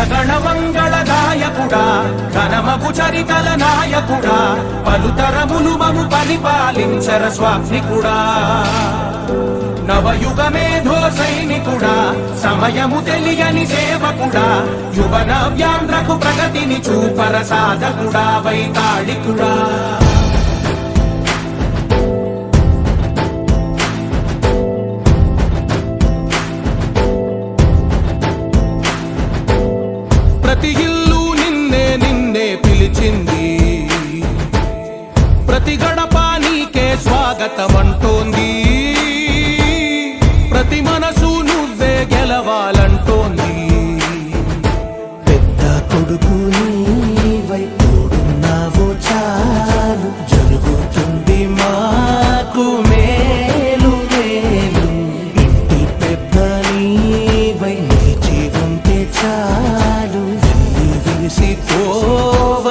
జనగణ మంగళదాయకుడా ఘనమగు చరితల నాయకుడా పలుతరములు మము పరిపాలించర స్వామికుడా నవయుగ మేధో సైనికుడా సమయము తెలియని సేవకుడా యువన వ్యాంధ్రకు ప్రగతిని చూపర సాధకుడా వైతాళికుడా ప్రతి ఇల్లు నిన్నే నిన్నే పిలిచింది ప్రతి గడప నీకే స్వాగతమంటోంది ప్రతి మనసు నువ్వే గెలవాలంటోంది పెద్ద కొడుకు నీవై తోడున్నావో చాలు జరుగుతుంది మాకు మేలు మేలు ఇంటి పెద్ద నీవై నిలిచి ఉంటే చాలు వెల్లి విరిసిపోవ